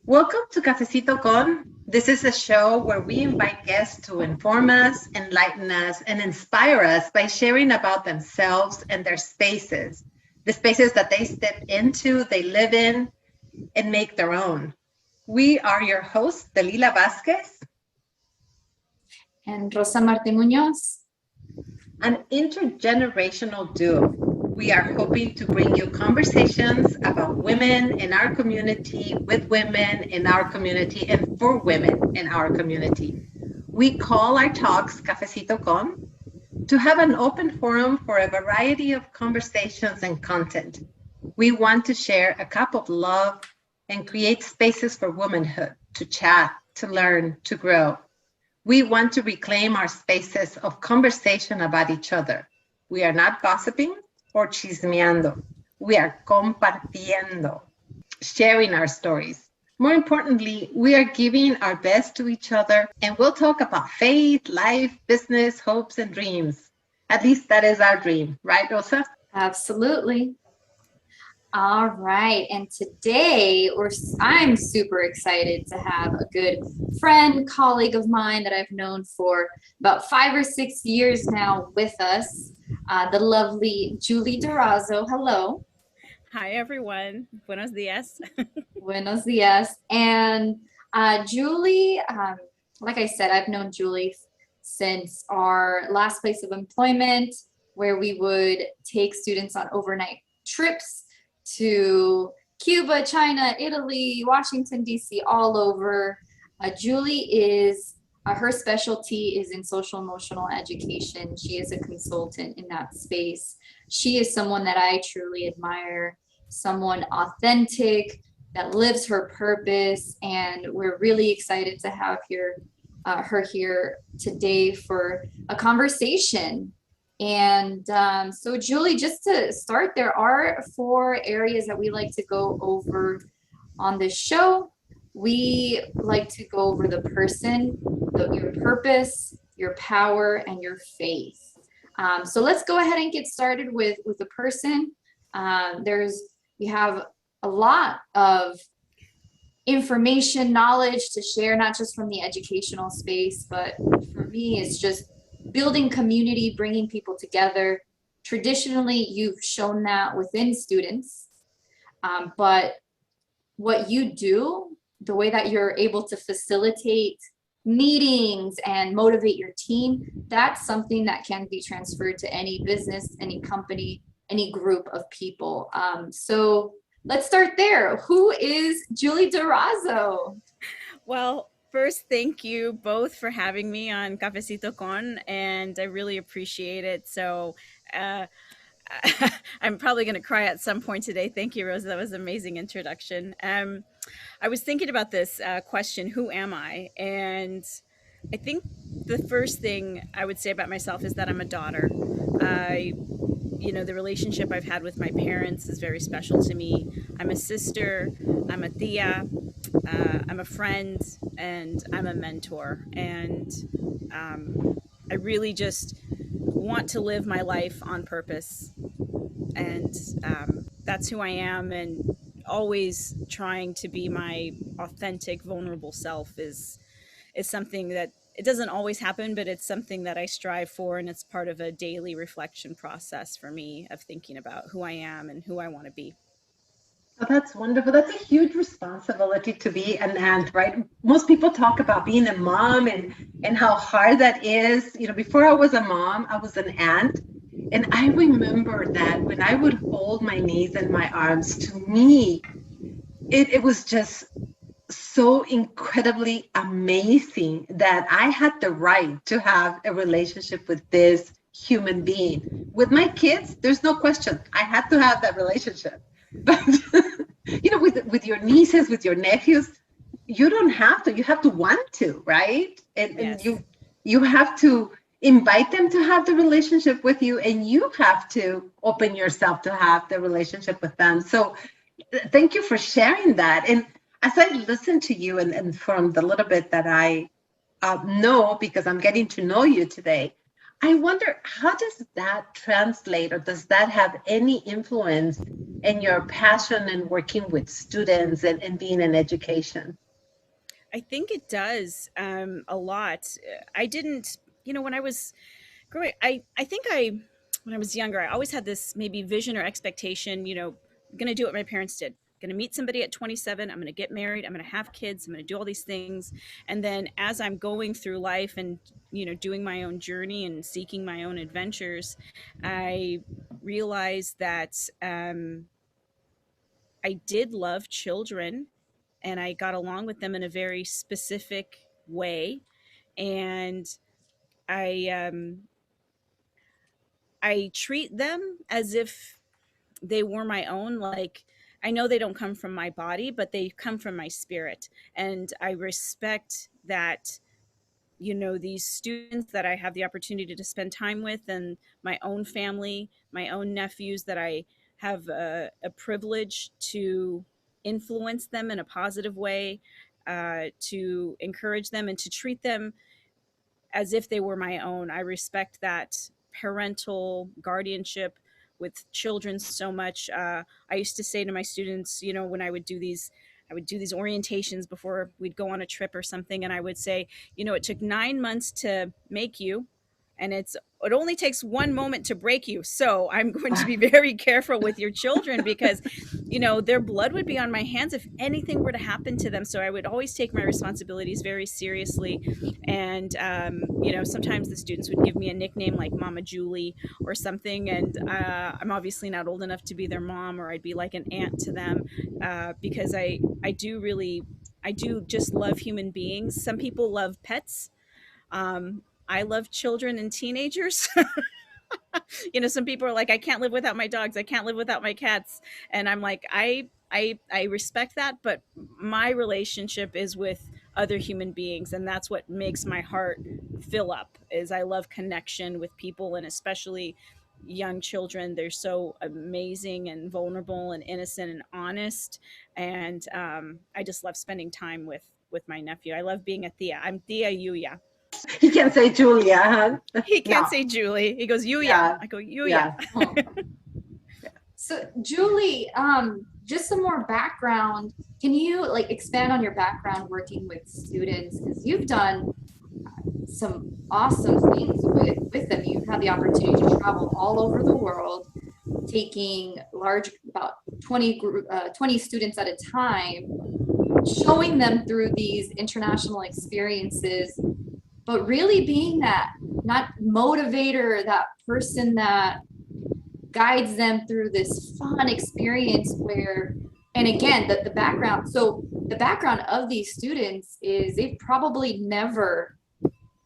Welcome to Cafecito Con. This is a show where we invite guests to inform us, enlighten us, and inspire us by sharing about themselves and their spaces, the spaces that they step into, they live in, and make their own. We are your hosts, Dalila Vasquez, And Rosa Martín Muñoz. an intergenerational duo. We are hoping to bring you conversations about women in our community, with women in our community, and for women in our community. We call our talks Cafecito Con to have an open forum for a variety of conversations and content. We want to share a cup of love and create spaces for womanhood to chat, to learn, to grow. We want to reclaim our spaces of conversation about each other. We are not gossiping or chismeando. We are compartiendo, sharing our stories. More importantly, we are giving our best to each other, and we'll talk about faith, life, business, hopes, and dreams. At least that is our dream, right, Rosa? Absolutely. All right. And today I'm super excited to have a good friend, colleague of mine that I've known for about 5 or 6 years now with us, the lovely Julie Dorazo. Hello. Hi, everyone. Buenos dias. Buenos dias. And Julie, like I said, I've known Julie since our last place of employment, where we would take students on overnight trips to Cuba, China, Italy, Washington, D.C., all over. Julie is, her specialty is in social emotional education. She is a consultant in that space. She is someone that I truly admire, someone authentic, that lives her purpose, and we're really excited to have her here today for a conversation. And so Julie, just to start, there are 4 areas that we like to go over on this show. We like to go over the person, your purpose, your power, and your faith. So let's go ahead and get started with the person. You have a lot of information, knowledge to share, not just from the educational space, but for me, it's just building community, bringing people together. Traditionally, you've shown that within students, but what you do, the way that you're able to facilitate meetings and motivate your team, that's something that can be transferred to any business, any company, any group of people. So let's start there. Who is Julie Dorazo? Well, first, thank you both for having me on Cafecito Con, and I really appreciate it. So, uh, I'm probably going to cry at some point today. Thank you, Rosa. That was an amazing introduction. I was thinking about this question, who am I? And I think the first thing I would say about myself is that I'm a daughter. I the relationship I've had with my parents is very special to me. I'm a sister, I'm a tia, I'm a friend, and I'm a mentor. And I really just want to live my life on purpose. And that's who I am. And always trying to be my authentic, vulnerable self is something that it doesn't always happen, but it's something that I strive for, and it's part of a daily reflection process for me of thinking about who I am and who I want to be. Oh, that's wonderful. That's a huge responsibility to be an aunt, right? Most people talk about being a mom and how hard that is. Before I was a mom, I was an aunt. And I remember that when I would hold my niece in my arms, to me, it was just so incredibly amazing that I had the right to have a relationship with this human being. With my kids, there's no question. I had to have that relationship. But with your nieces, with your nephews, you don't have to. You have to want to, right? And Yes. you have to invite them to have the relationship with you, and you have to open yourself to have the relationship with them. So thank you for sharing that. And as I listen to you, and from the little bit that I know, because I'm getting to know you today, I wonder, how does that translate, or does that have any influence in your passion in working with students and being in education? I think it does a lot. I didn't, when I was growing, I think when I was younger, I always had this maybe vision or expectation, I'm going to do what my parents did. I'm going to meet somebody at 27. I'm going to get married. I'm going to have kids. I'm going to do all these things. And then as I'm going through life and, doing my own journey and seeking my own adventures, I realized that I did love children and I got along with them in a very specific way. And I, um, I treat them as if they were my own. Like, I know they don't come from my body, but they come from my spirit. And I respect that, these students that I have the opportunity to spend time with, and my own family, my own nephews, that I have a privilege to influence them in a positive way, to encourage them and to treat them as if they were my own. I respect that parental guardianship with children so much. I used to say to my students, when I would do these orientations before we'd go on a trip or something, and I would say, it took 9 months to make you, and it only takes one moment to break you. So I'm going to be very careful with your children because, their blood would be on my hands if anything were to happen to them. So I would always take my responsibilities very seriously. And, sometimes the students would give me a nickname like Mama Julie or something. And I'm obviously not old enough to be their mom, or I'd be like an aunt to them, because I do just love human beings. Some people love pets. I love children and teenagers. Some people are like, I can't live without my dogs. I can't live without my cats. And I'm like, I respect that, but my relationship is with other human beings, and that's what makes my heart fill up. Is I love connection with people, and especially young children. They're so amazing and vulnerable and innocent and honest, and I just love spending time with my nephew. I love being a Thea. I'm Thea Yuya. He can say Julia, huh? He can't No. say Julie. He goes Yuya. Yeah. I go Yuya. Yeah. Oh. So Julie, just some more background. Can you like expand on your background working with students? Because you've done some awesome things with them. You've had the opportunity to travel all over the world, taking about 20 students at a time, showing them through these international experiences, but really being that not motivator, that person that guides them through this fun experience where, and again, the background. So the background of these students is they've probably never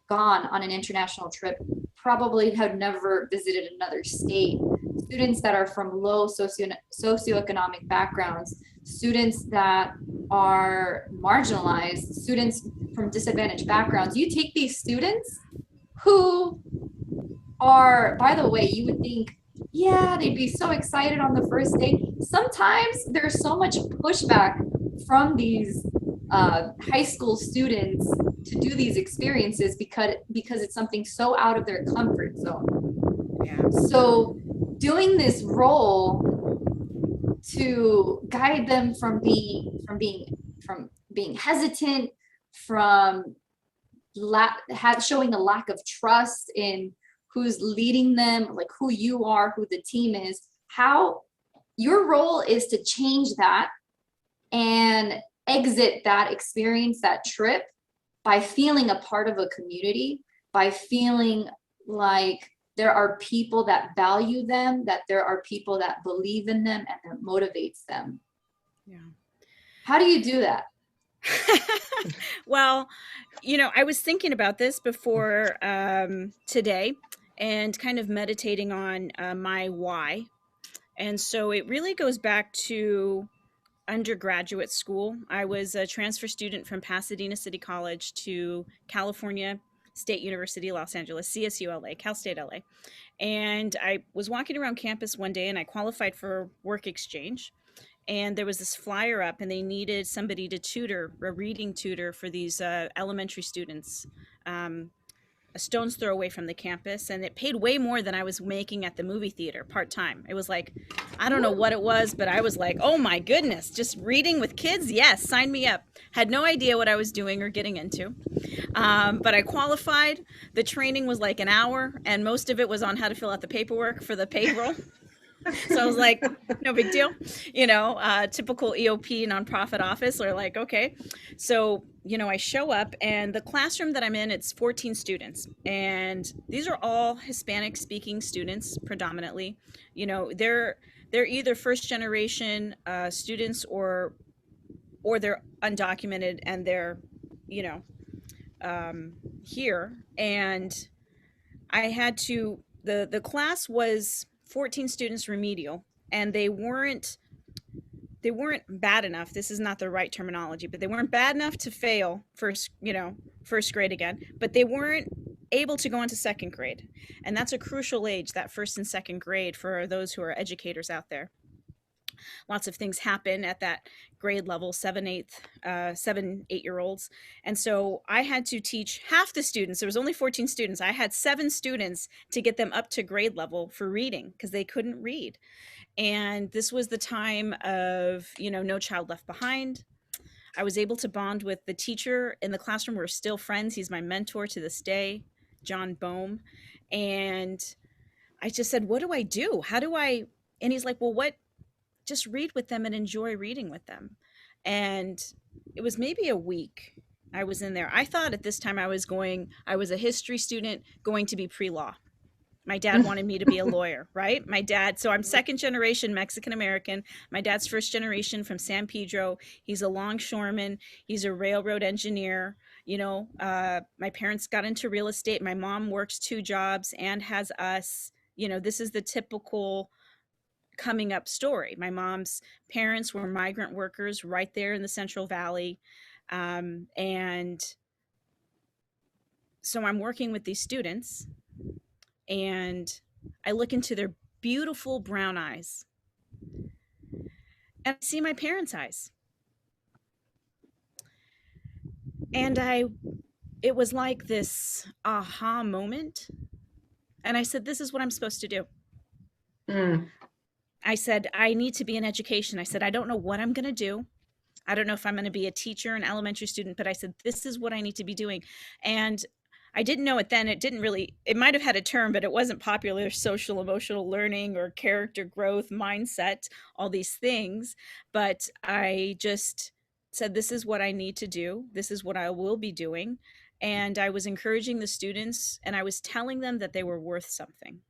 gone on an international trip, probably have never visited another state. Students that are from low socioeconomic backgrounds, students that are marginalized, students from disadvantaged backgrounds. You take these students who are, by the way, you would think, yeah, they'd be so excited on the first day. Sometimes there's so much pushback from these high school students to do these experiences because it's something so out of their comfort zone. Yeah. So doing this role to guide them from being hesitant, from showing a lack of trust in who's leading them, like who you are, who the team is, how your role is to change that and exit that experience, that trip, by feeling a part of a community, by feeling like there are people that value them, that there are people that believe in them and that motivates them. Yeah. How do you do that? Well, I was thinking about this before today and kind of meditating on my why. And so it really goes back to undergraduate school. I was a transfer student from Pasadena City College to California State University, Los Angeles, CSULA, Cal State LA. And I was walking around campus one day and I qualified for work exchange. And there was this flyer up and they needed somebody to tutor, a reading tutor for these elementary students. a stone's throw away from the campus, and it paid way more than I was making at the movie theater part-time. It was like, I don't know what it was, but I was like, oh my goodness, just reading with kids? Yes, sign me up. Had no idea what I was doing or getting into. But I qualified. The training was like an hour, and most of it was on how to fill out the paperwork for the payroll. So I was like, no big deal, typical EOP nonprofit office, or like, okay. So, I show up, and the classroom that I'm in, it's 14 students, and these are all Hispanic speaking students predominantly. They're either first generation students, or they're undocumented, and they're, here. And I had to, the class was 14 students remedial, and they weren't bad enough. This is not the right terminology, but they weren't bad enough to fail first grade again, but they weren't able to go into second grade. And that's a crucial age, that first and second grade, for those who are educators out there. Lots of things happen at that grade level, 7-8-year-olds. And so I had to teach half the students. There was only 14 students. I had 7 students to get them up to grade level for reading, because they couldn't read. And this was the time of, No Child Left Behind. I was able to bond with the teacher in the classroom. We're still friends. He's my mentor to this day, John Bohm. And I just said, what do I do? And he's like, well, just read with them and enjoy reading with them. And it was maybe a week I was in there. I thought at this time I was a history student going to be pre-law. My dad wanted me to be a lawyer, right? So I'm second generation Mexican American. My dad's first generation from San Pedro. He's a longshoreman. He's a railroad engineer. My parents got into real estate. My mom works 2 jobs and has us. This is the typical coming up story. My mom's parents were migrant workers right there in the Central Valley. And so I'm working with these students, and I look into their beautiful brown eyes, and I see my parents' eyes. And it was like this aha moment. And I said, this is what I'm supposed to do. I said, I need to be in education. I said, I don't know what I'm going to do. I don't know if I'm going to be a teacher, an elementary student, but I said, this is what I need to be doing. And I didn't know it then. It might have had a term, but it wasn't popular: social emotional learning, or character growth, mindset, all these things. But I just said, this is what I need to do. This is what I will be doing. And I was encouraging the students, and I was telling them that they were worth something.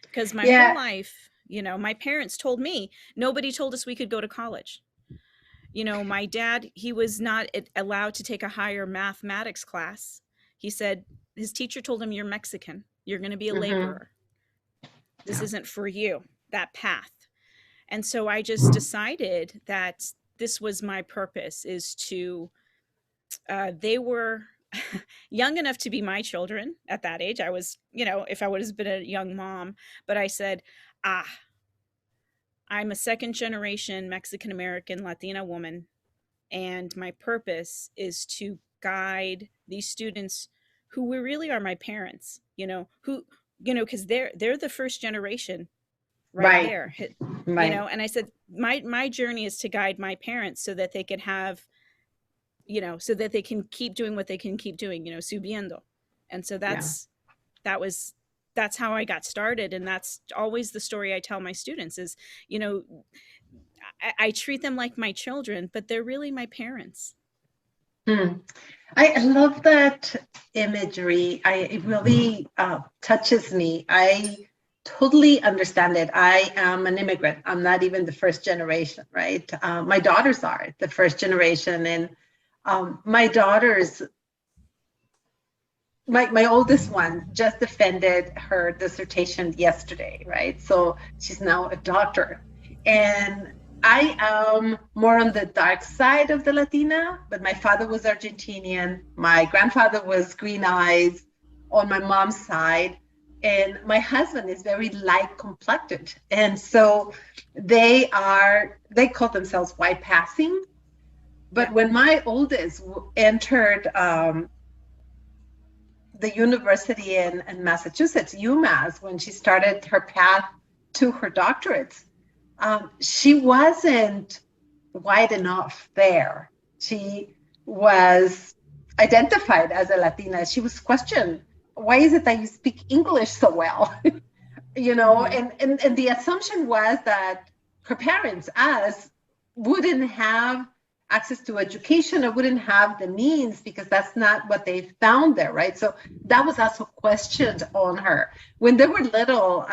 Because my whole life, my parents told me, nobody told us we could go to college. My dad, he was not allowed to take a higher mathematics class. He said, his teacher told him, you're Mexican. You're going to be a laborer. This isn't for you, that path. And so I just decided that this was my purpose, is to, they were young enough to be my children at that age. I was, if I would have been a young mom, but I said, I'm a second generation Mexican American Latina woman, and my purpose is to guide these students who really are my parents, because they're the first generation right there, right. And I said, my journey is to guide my parents so that they can have, so that they can keep doing what they can keep doing, subiendo. And so that's how I got started. And that's always the story I tell my students is, I treat them like my children, but they're really my parents. I love that imagery. It really touches me. I totally understand it. I am an immigrant. I'm not even the first generation, right? My daughters are the first generation. And my daughters, my oldest one just defended her dissertation yesterday, right? So she's now a doctor. And I am more on the dark side of the Latina, but my father was Argentinian. My grandfather was green eyes on my mom's side. And my husband is very light complected. And so they call themselves white passing. But when my oldest entered the university in Massachusetts, UMass, when she started her path to her doctorates, she wasn't white enough there. She was identified as a Latina. She was questioned. Why is it that you speak English so well? And the assumption was that her parents, us, wouldn't have access to education or wouldn't have the means because that's not what they found there, right? So that was also questioned on her. When they were little,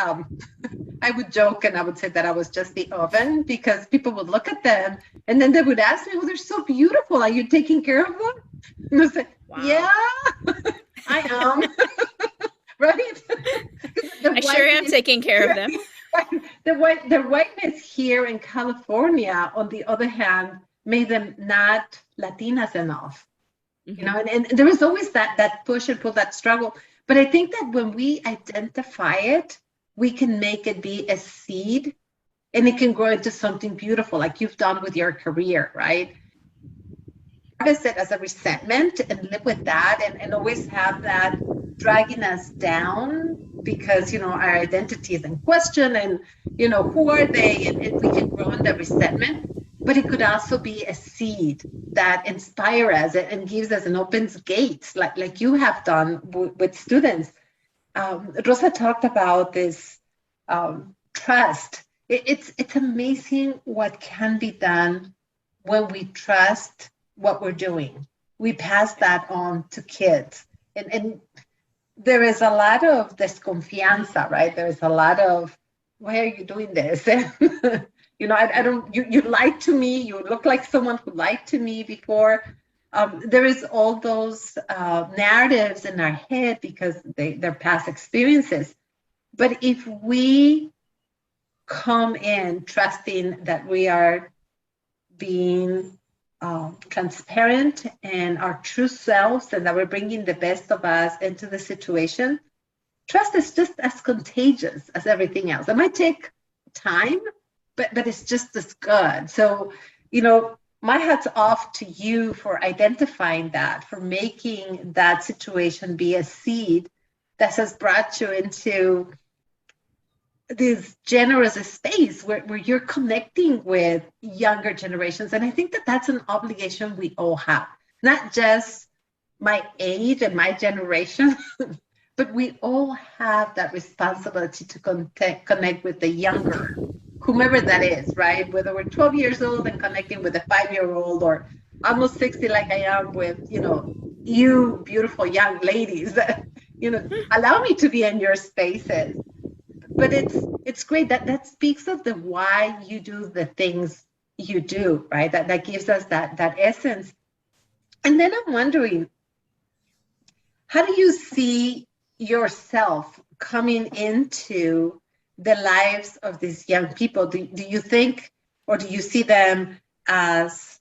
I would joke and I would say that I was just the oven because people would look at them and then they would ask me, "Oh, they're so beautiful. Are you taking care of them?" And I was like, wow. "Yeah, I am." Right? I sure am taking care of them. The whiteness here in California, on the other hand, made them not Latinas enough. And there was always that push and pull, that struggle. But I think that when we identify it, we can make it be a seed and it can grow into something beautiful, like you've done with your career, right? Harvest it as a resentment and live with that and always have that dragging us down because, our identity is in question and, who are they? And we can grow in that resentment. But it could also be a seed that inspires us and gives us and opens gates like you have done with students. Rosa talked about this trust. It's amazing what can be done when we trust what we're doing. We pass that on to kids. And there is a lot of desconfianza, right? There's a lot of, why are you doing this? I don't, you lied to me. You look like someone who lied to me before. There is all those narratives in our head because they're past experiences. But if we come in trusting that we are being transparent and our true selves and that we're bringing the best of us into the situation, trust is just as contagious as everything else. It might take time, but it's just as good. So, my hat's off to you for identifying that, for making that situation be a seed that has brought you into this generous space where you're connecting with younger generations. And I think that that's an obligation we all have, not just my age and my generation, but we all have that responsibility to connect with the younger, whomever that is, right? Whether we're 12 years old and connecting with a 5-year-old or almost 60 like I am with, you beautiful young ladies that, allow me to be in your spaces. But it's great that speaks of the why you do the things you do, right? That gives us that essence. And then I'm wondering, how do you see yourself coming into the lives of these young people? Do you think, or do you see them as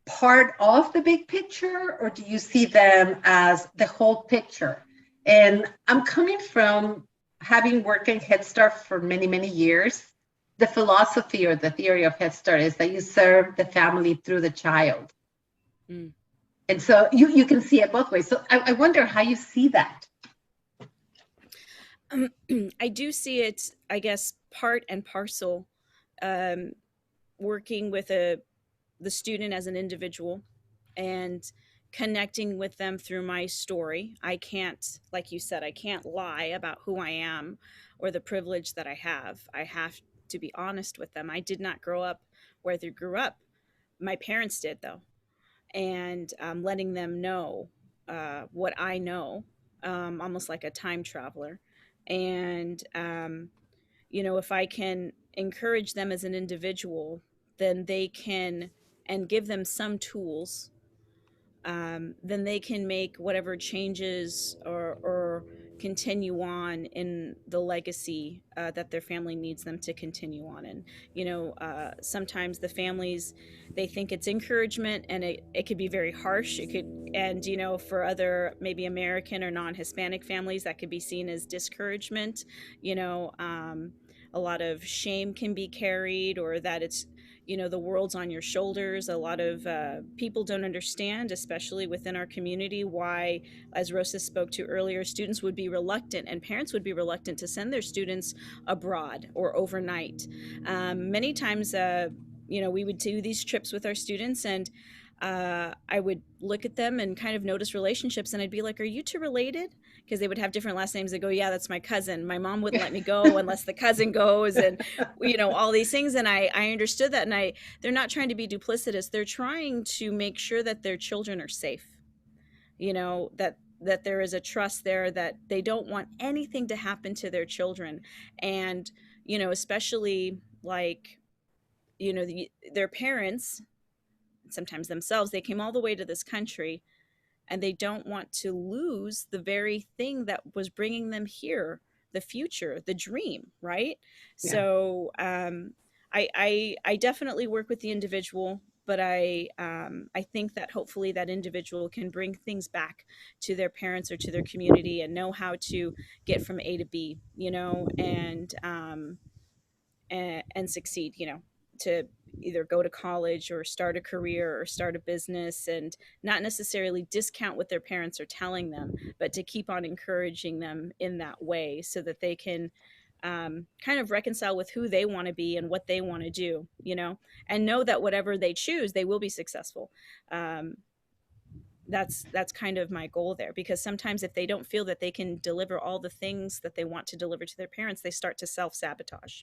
part of the big picture, or do you see them as the whole picture? And I'm coming from having worked in Head Start for many, many years. The philosophy or the theory of Head Start is that you serve the family through the child. Mm. And so you can see it both ways. So I wonder how you see that. I do see it, I guess, part and parcel, working with the student as an individual and connecting with them through my story. I can't, like you said, I can't lie about who I am or the privilege that I have. I have to be honest with them. I did not grow up where they grew up. My parents did, though. And letting them know what I know, almost like a time traveler. And, if I can encourage them as an individual, then they can, and give them some tools, then they can make whatever changes or continue on in the legacy that their family needs them to continue on in. Sometimes the families, they think it's encouragement, and it could be very harsh. It could, and for other maybe American or non-Hispanic families, that could be seen as discouragement. A lot of shame can be carried, or that it's the world's on your shoulders. A lot of people don't understand, especially within our community, why, as Rosa spoke to earlier, students would be reluctant and parents would be reluctant to send their students abroad or overnight. Many times, we would do these trips with our students, and I would look at them and kind of notice relationships, and I'd be like, "Are you two related?" Because they would have different last names. They go, "Yeah, that's my cousin." My mom wouldn't let me go unless the cousin goes, and all these things. And I understood that, and they're not trying to be duplicitous. They're trying to make sure that their children are safe. That there is a trust there, that they don't want anything to happen to their children, and especially like their parents, sometimes themselves, they came all the way to this country and they don't want to lose the very thing that was bringing them here, the future, the dream, right? Yeah. So I definitely work with the individual, but I think that hopefully that individual can bring things back to their parents or to their community and know how to get from A to B, and succeed, to either go to college or start a career or start a business, and not necessarily discount what their parents are telling them, but to keep on encouraging them in that way so that they can kind of reconcile with who they want to be and what they want to do, and know that whatever they choose, they will be successful. That's kind of my goal there, because sometimes if they don't feel that they can deliver all the things that they want to deliver to their parents, they start to self-sabotage.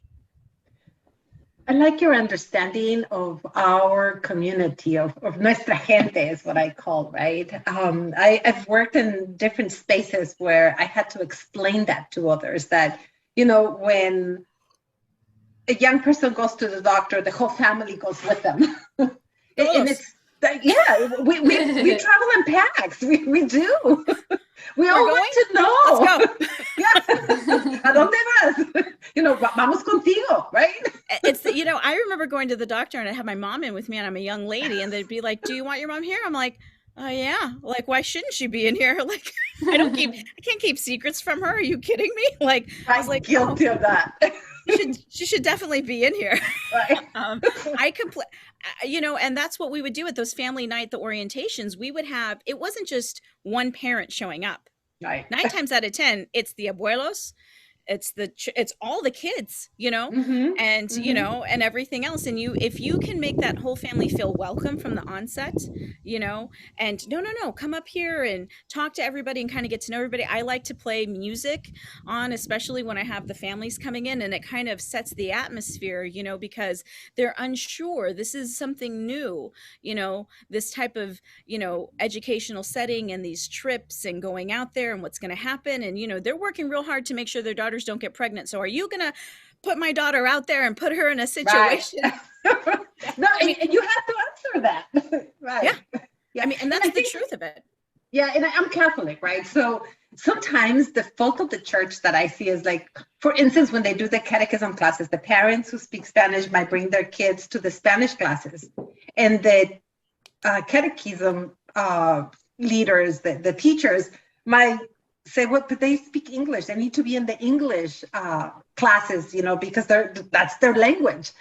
I like your understanding of our community, of nuestra gente is what I call, right? I've worked in different spaces where I had to explain that to others, that, when a young person goes to the doctor, the whole family goes with them. And it's, we travel in packs. We do. We all want to know. Let's go. Yeah. ¿A dónde vas? Vamos contigo, right? It's, I remember going to the doctor and I had my mom in with me, and I'm a young lady, and they'd be like, "Do you want your mom here?" I'm like, "Oh yeah." Like, why shouldn't she be in here? Like, I can't keep secrets from her. Are you kidding me? Like, I was like, guilty of that. She should definitely be in here. Right. And that's what we would do at those family night, the orientations. We would have, it wasn't just one parent showing up. Right. 9 times out of 10, it's the abuelos, it's all the kids, Mm-hmm. and Mm-hmm. And everything else. And if you can make that whole family feel welcome from the onset, and no, come up here and talk to everybody and kind of get to know everybody. I like to play music on, especially when I have the families coming in, and it kind of sets the atmosphere, because they're unsure. This is something new, this type of, educational setting, and these trips and going out there and what's going to happen. And, they're working real hard to make sure their daughters don't get pregnant. So are you going to put my daughter out there and put her in a situation? Right. No, and you have to answer that. Right. Yeah. And that's the truth of it. Yeah. And I'm Catholic, right? So sometimes the fault of the church that I see is, like, for instance, when they do the catechism classes, the parents who speak Spanish might bring their kids to the Spanish classes, and the catechism leaders, the teachers might say, "What? But they speak English. They need to be in the English classes, because that's their language."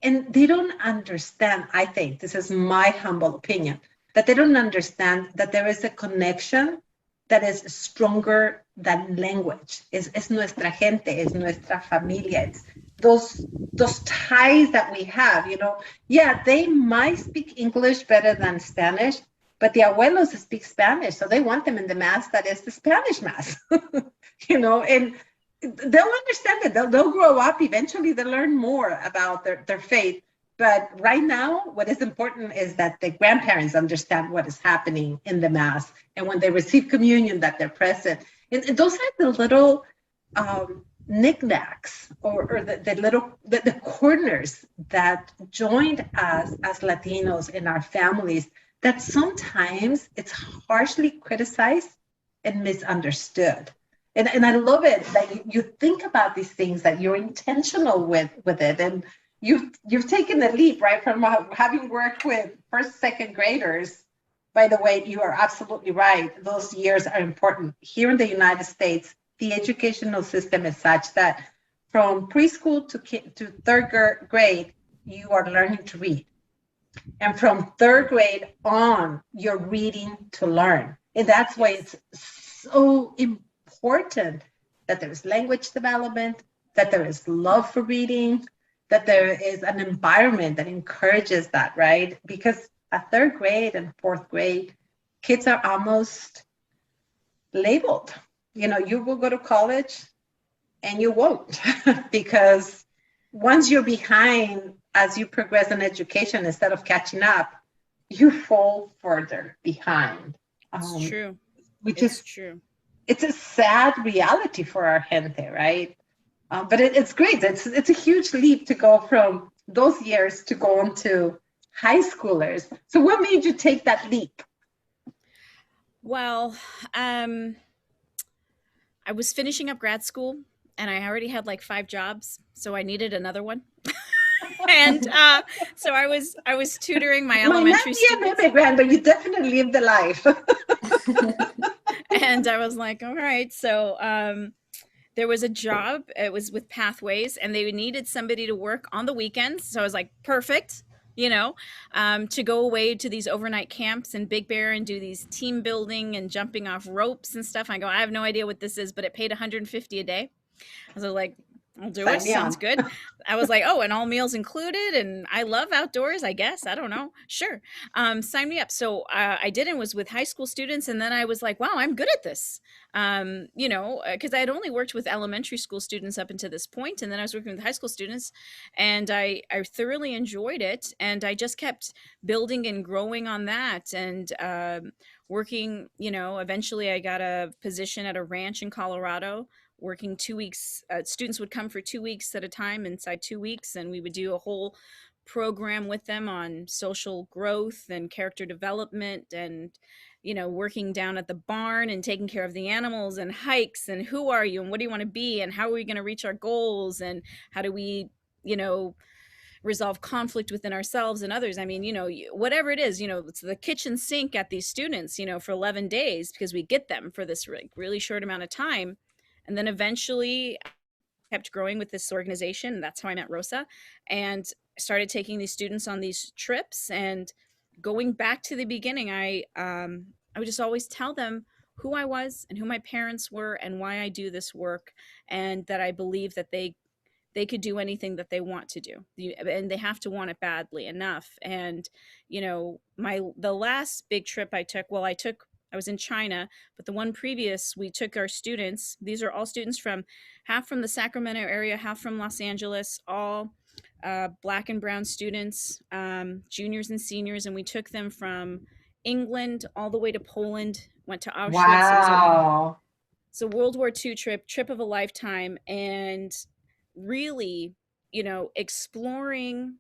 And they don't understand, I think, this is my humble opinion, that they don't understand that there is a connection that is stronger than language. Es nuestra gente, es nuestra familia. It's those ties that we have, Yeah, they might speak English better than Spanish, but the abuelos speak Spanish, so they want them in the mass that is the Spanish mass, and they'll understand it. They'll grow up. Eventually, they'll learn more about their faith. But right now, what is important is that the grandparents understand what is happening in the mass, and when they receive communion, that they're present. And those are the little knickknacks, or the corners that joined us as Latinos in our families, that sometimes it's harshly criticized and misunderstood. And I love it that you think about these things, that you're intentional with it, and you've taken a leap, right, from having worked with first, second graders. By the way, you are absolutely right. Those years are important. Here in the United States, the educational system is such that from preschool to third grade, you are learning to read. And from third grade on, you're reading to learn. And that's why it's so important that there's language development, that there is love for reading, that there is an environment that encourages that, right? Because at third grade and fourth grade, kids are almost labeled. You know, you will go to college and you won't because once you're behind as you progress in education, instead of catching up, you fall further behind. It's true. Which it's is true. It's a sad reality for our gente, right? But it's great. It's a huge leap to go from those years to go into high schoolers. So what made you take that leap? Well, I was finishing up grad school and I already had like 5 jobs, so I needed another one. And so I was tutoring my elementary students. Might not be an immigrant, but you definitely lived the life. And I was like, all right. So there was a job. It was with Pathways, and they needed somebody to work on the weekends. So I was like, perfect. You know, to go away to these overnight camps in Big Bear and do these team building and jumping off ropes and stuff. I go, I have no idea what this is, but it paid $150 a day. I was like, I'll do it. Sounds good. I was like, oh, and all meals included. And I love outdoors, I guess. I don't know. Sure. Sign me up. So I did, and was with high school students. And then I was like, wow, I'm good at this. You know, because I had only worked with elementary school students up until this point. And then I was working with high school students, and I thoroughly enjoyed it. And I just kept building and growing on that. And working, you know, eventually I got a position at a ranch in Colorado, working 2 weeks. Students would come for 2 weeks at a time inside 2 weeks, and we would do a whole program with them on social growth and character development, and, you know, working down at the barn and taking care of the animals, and hikes, and who are you and what do you want to be and how are we going to reach our goals, and how do we, you know, resolve conflict within ourselves and others. I mean, you know, whatever it is, you know, it's the kitchen sink at these students, you know, for 11 days because we get them for this really short amount of time. And then eventually I kept growing with this organization. That's how I met Rosa, and started taking these students on these trips. And going back to the beginning, I would just always tell them who I was and who my parents were and why I do this work, and that I believe that they could do anything that they want to do, and they have to want it badly enough. And, you know, the last big trip I took, I was in China, but the one previous, we took our students. These are all students from half from the Sacramento area, half from Los Angeles, all Black and brown students, juniors and seniors. And we took them from England all the way to Poland, went to Auschwitz. Wow. So World War II trip of a lifetime. And really, you know, exploring,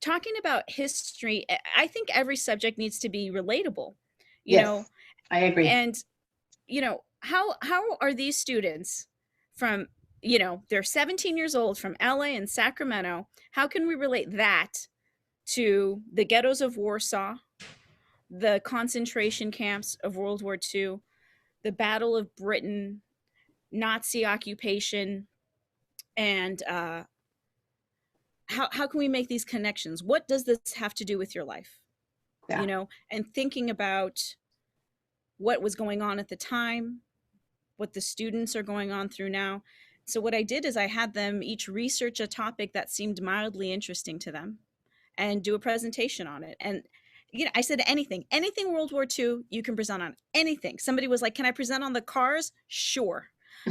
talking about history. I think every subject needs to be relatable, you know. I agree. And, you know, how are these students from, you know, they're 17 years old from LA and Sacramento. How can we relate that to the ghettos of Warsaw, the concentration camps of World War II, the Battle of Britain, Nazi occupation, and how can we make these connections? What does this have to do with your life? Yeah. You know, and thinking about what was going on at the time, what the students are going on through now. So what I did is I had them each research a topic that seemed mildly interesting to them and do a presentation on it. And, you know, I said anything World War II, you can present on anything. Somebody was like, can I present on the cars? Sure.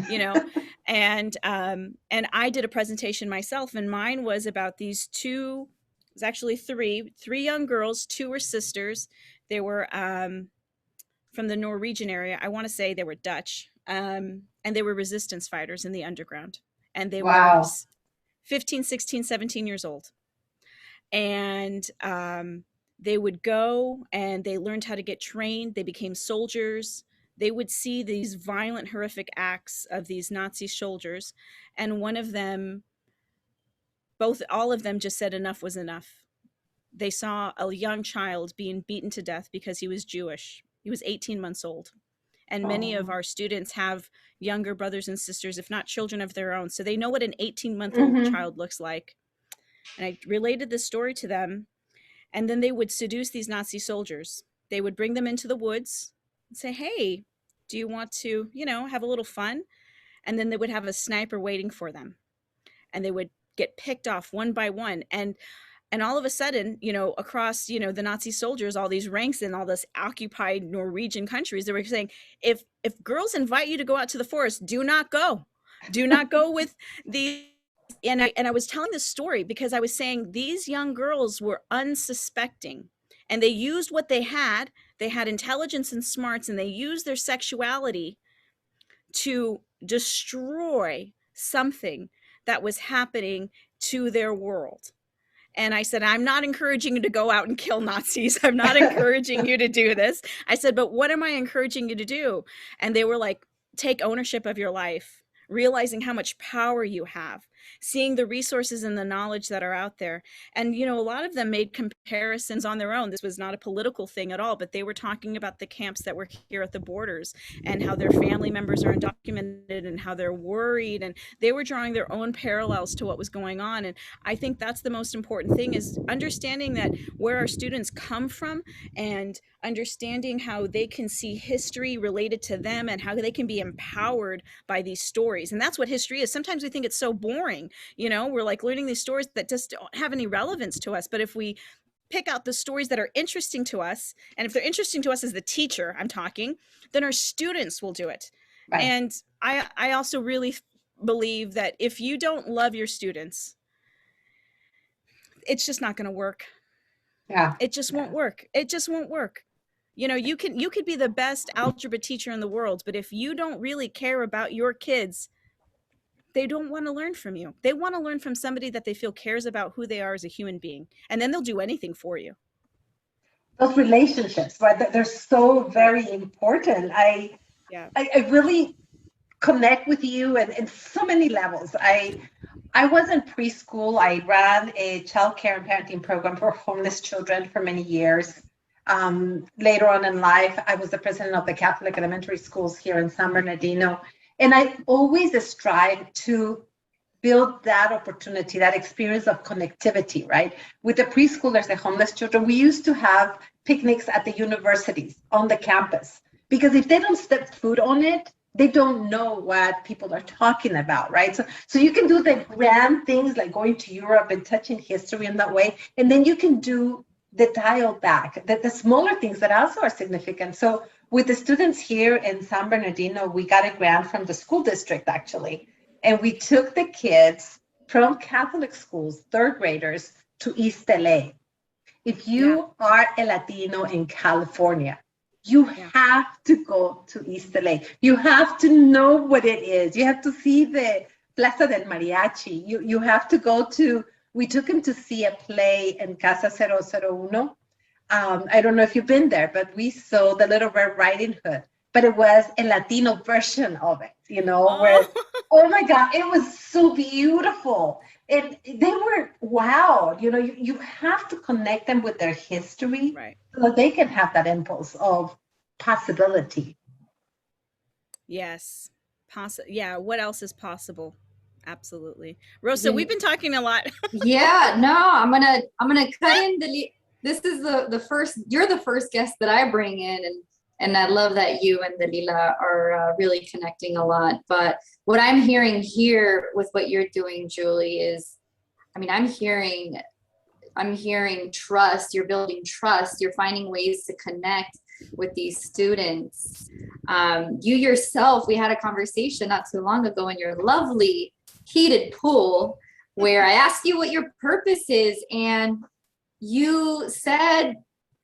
You know, and I did a presentation myself, and mine was about these two, it was actually three young girls. 2 were sisters. They were from the Norwegian area. I want to say they were Dutch, and they were resistance fighters in the underground, and they were 15, 16, 17 years old. And they would go and they learned how to get trained. They became soldiers. They would see these violent, horrific acts of these Nazi soldiers. And one of them, all of them just said enough was enough. They saw a young child being beaten to death because he was Jewish. He was 18 months old. And many of our students have younger brothers and sisters, if not children of their own. So they know what an 18-month-old child looks like. And I related this story to them, and then they would seduce these Nazi soldiers. They would bring them into the woods and say, "Hey, do you want to, have a little fun?" And then they would have a sniper waiting for them, and they would get picked off one by one. And all of a sudden, across, the Nazi soldiers, all these ranks in all this occupied Norwegian countries, they were saying, if girls invite you to go out to the forest, do not go. Do not go with the and I was telling this story because I was saying these young girls were unsuspecting, and they used what they had. They had intelligence and smarts, and they used their sexuality to destroy something that was happening to their world. And I said, I'm not encouraging you to go out and kill Nazis. I'm not encouraging you to do this. I said, but what am I encouraging you to do? And they were like, take ownership of your life, realizing how much power you have, seeing the resources and the knowledge that are out there. And, a lot of them made comparisons on their own. This was not a political thing at all, but they were talking about the camps that were here at the borders and how their family members are undocumented and how they're worried. And they were drawing their own parallels to what was going on. And I think that's the most important thing, is understanding that where our students come from and understanding how they can see history related to them and how they can be empowered by these stories. And that's what history is. Sometimes we think it's so boring. We're like learning these stories that just don't have any relevance to us. But if we pick out the stories that are interesting to us, and if they're interesting to us as the teacher, I'm talking, then our students will do it. Right. And I also really believe that if you don't love your students, it's just not going to work. Yeah. It just won't work. It just won't work. You could be the best algebra teacher in the world, but if you don't really care about your kids, they don't want to learn from you. They want to learn from somebody that they feel cares about who they are as a human being. And then they'll do anything for you. Those relationships, right? They're so very important. I really connect with you in so many levels. I was in preschool. I ran a child care and parenting program for homeless children for many years. Later on in life, I was the president of the Catholic elementary schools here in San Bernardino. And I always strive to build that opportunity, that experience of connectivity, right? With the preschoolers, the homeless children, we used to have picnics at the universities on the campus, because if they don't step foot on it, they don't know what people are talking about, right? So you can do the grand things like going to Europe and touching history in that way, and then you can do the dial back, the smaller things that also are significant. So with the students here in San Bernardino, we got a grant from the school district, actually. And we took the kids from Catholic schools, third graders, to East LA. If you are a Latino in California, you have to go to East LA. You have to know what it is. You have to see the Plaza del Mariachi. You have to go to, we took him to see a play in Casa 001. I don't know if you've been there, but we saw the Little Red Riding Hood, but it was a Latino version of it, where, oh my God, it was so beautiful. And they were, wow, you have to connect them with their history, right, so that they can have that impulse of possibility. Yes. What else is possible? Absolutely. Rosa, we've been talking a lot. Yeah, no, I'm gonna cut in this is the first, you're the first guest that I bring in, and I love that you and Dalila are really connecting a lot. But what I'm hearing here with what you're doing, Julie, is, I'm hearing trust. You're building trust. You're finding ways to connect with these students. You yourself, we had a conversation not too long ago in your lovely heated pool where I asked you what your purpose is, and you said,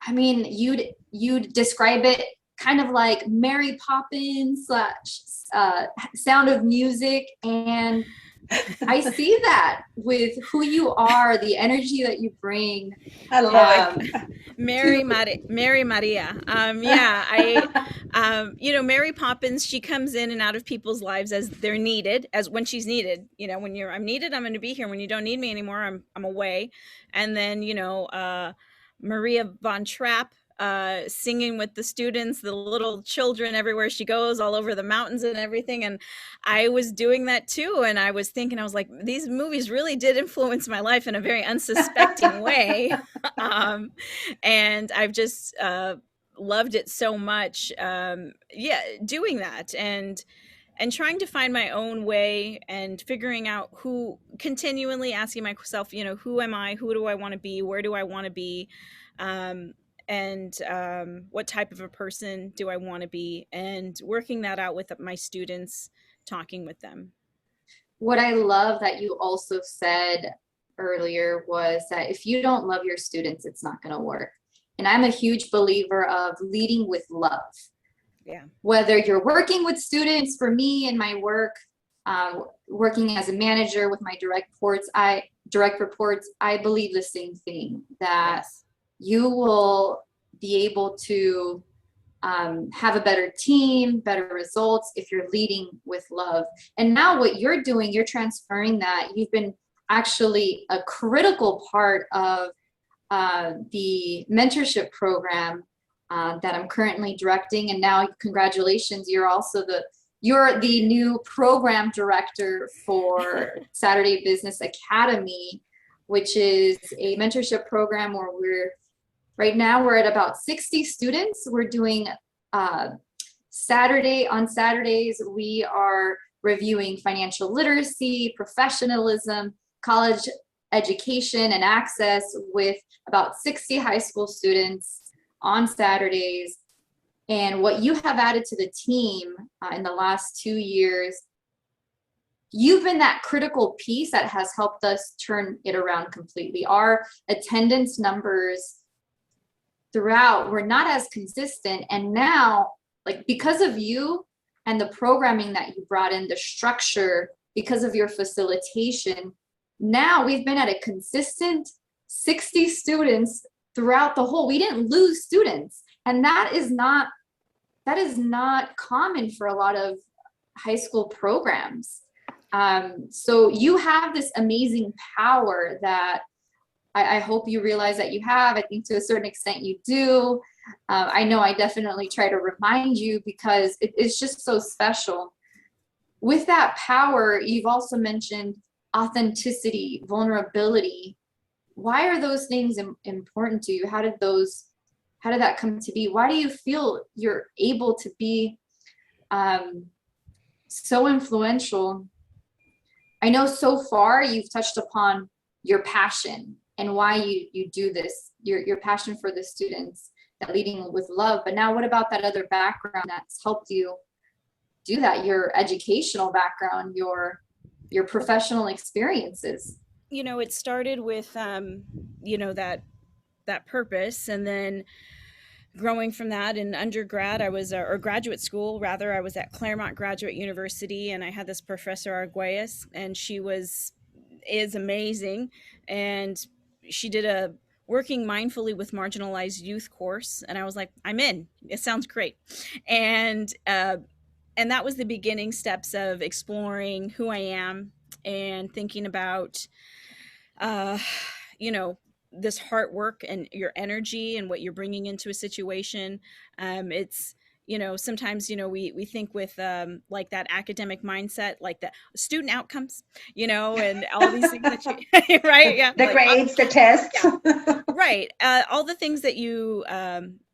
you'd describe it kind of like Mary Poppins / Sound of Music. And I see that with who you are, the energy that you bring. I love it. Mary Maria. Mary Poppins, she comes in and out of people's lives as they're needed, as when she's needed. When I'm needed, I'm going to be here. When you don't need me anymore, I'm away. And then, Maria von Trapp, singing with the students, the little children everywhere she goes, all over the mountains and everything. And I was doing that too. And I was thinking, I was like, these movies really did influence my life in a very unsuspecting way. And I've just loved it so much. Yeah, doing that and trying to find my own way and figuring out who, continually asking myself, who am I? Who do I want to be? Where do I want to be? And what type of a person do I want to be? And working that out with my students, talking with them. What I love that you also said earlier was that if you don't love your students, it's not going to work. And I'm a huge believer of leading with love. Yeah. Whether you're working with students, for me in my work, working as a manager with my direct reports, I believe the same thing, that Yes. you will be able to have a better team, better results if you're leading with love. And now what you're doing, you're transferring that. You've been actually a critical part of the mentorship program that I'm currently directing. And now, congratulations, you're the new program director for Saturday Business Academy, which is a mentorship program where right now we're at about 60 students. We're doing on Saturdays, we are reviewing financial literacy, professionalism, college education, and access with about 60 high school students on Saturdays. And what you have added to the team in the last 2 years, you've been that critical piece that has helped us turn it around completely. Our attendance numbers throughout were not as consistent. And now, like, because of you and the programming that you brought in, the structure, because of your facilitation, now we've been at a consistent 60 students throughout the whole. We didn't lose students. And that is not common for a lot of high school programs. So you have this amazing power that I hope you realize that you have. I think to a certain extent you do. I know I definitely try to remind you because it's just so special. With that power, you've also mentioned authenticity, vulnerability. Why are those things important to you? How did that come to be? Why do you feel you're able to be so influential? I know so far you've touched upon your passion and why you do this, your passion for the students, that leading with love. But now what about that other background that's helped you do that, your educational background, your professional experiences? It started with, that purpose. And then growing from that in undergrad, or graduate school rather, I was at Claremont Graduate University, and I had this professor Arguelles, and she is amazing. And she did a working mindfully with marginalized youth course. And I was like, I'm in, it sounds great. And that was the beginning steps of exploring who I am and thinking about, this heart work and your energy and what you're bringing into a situation. It's, sometimes, we think with like that academic mindset, like the student outcomes, and all these things that you, right? Yeah. The like, grades, the tests. Yeah, right. All the things that you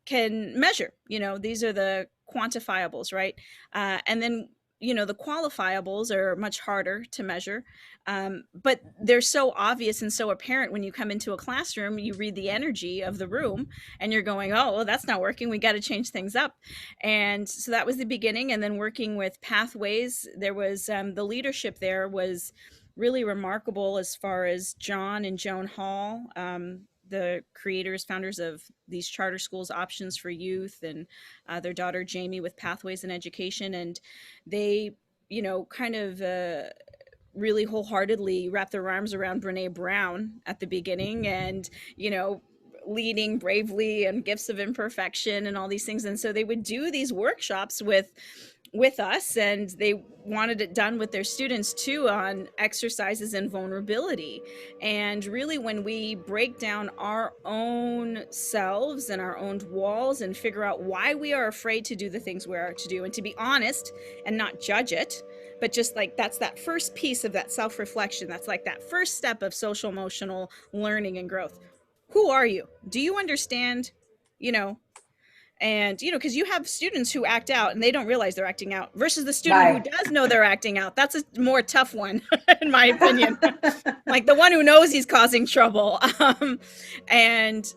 can measure, these are the quantifiables, right? And then, the qualifiables are much harder to measure, but they're so obvious and so apparent when you come into a classroom. You read the energy of the room and you're going, oh, well, that's not working. We got to change things up. And so that was the beginning. And then working with Pathways, there was the leadership there was really remarkable, as far as John and Joan Hall, the founders of these charter schools, Options for Youth, and their daughter Jamie with Pathways in Education. And they, kind of really wholeheartedly wrapped their arms around Brene Brown at the beginning, and, leading bravely and Gifts of Imperfection and all these things. And so they would do these workshops with with us, and they wanted it done with their students too, on exercises in vulnerability. And really, when we break down our own selves and our own walls and figure out why we are afraid to do the things we are to do, and to be honest and not judge it, but just like that's that first piece of that self-reflection, that's like that first step of social emotional learning and growth. Who are you? Do you understand, you know, and because you have students who act out and they don't realize they're acting out, versus the student who does know they're acting out. That's a more tough one in my opinion. Like the one who knows he's causing trouble. And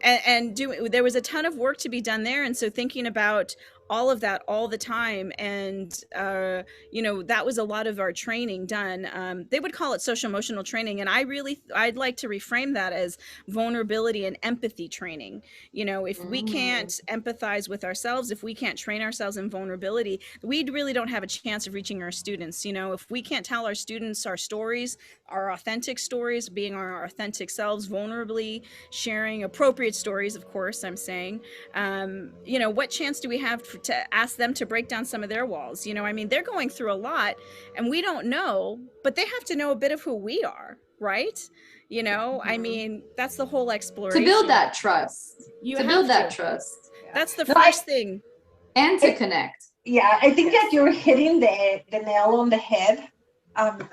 there was a ton of work to be done there, and so thinking about all of that all the time, and that was a lot of our training done. They would call it social emotional training, and I'd like to reframe that as vulnerability and empathy training. If we can't empathize with ourselves, if we can't train ourselves in vulnerability, we really don't have a chance of reaching our students. If we can't tell our students our stories, our authentic stories, being our authentic selves, vulnerably sharing appropriate stories, of course, I'm saying, what chance do we have to ask them to break down some of their walls? They're going through a lot and we don't know, but they have to know a bit of who we are, right? That's the whole exploration. To build that trust. Trust. That's the first thing. And to connect. Yeah, I think that you're hitting the nail on the head.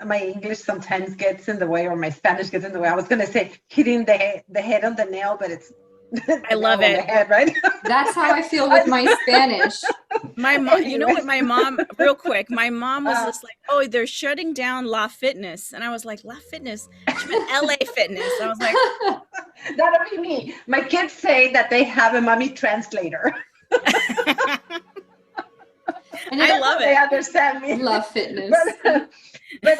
My English sometimes gets in the way, or my Spanish gets in the way. I was going to say hitting the head on the nail, but it's I love it. Head, right? That's how I feel with my Spanish. My mom, what my mom, real quick, my mom was just like, oh, they're shutting down La Fitness. And I was like, La Fitness? She meant LA Fitness. I was like, that'll be me. My kids say that they have a mommy translator. I love it. They understand me. La Fitness. But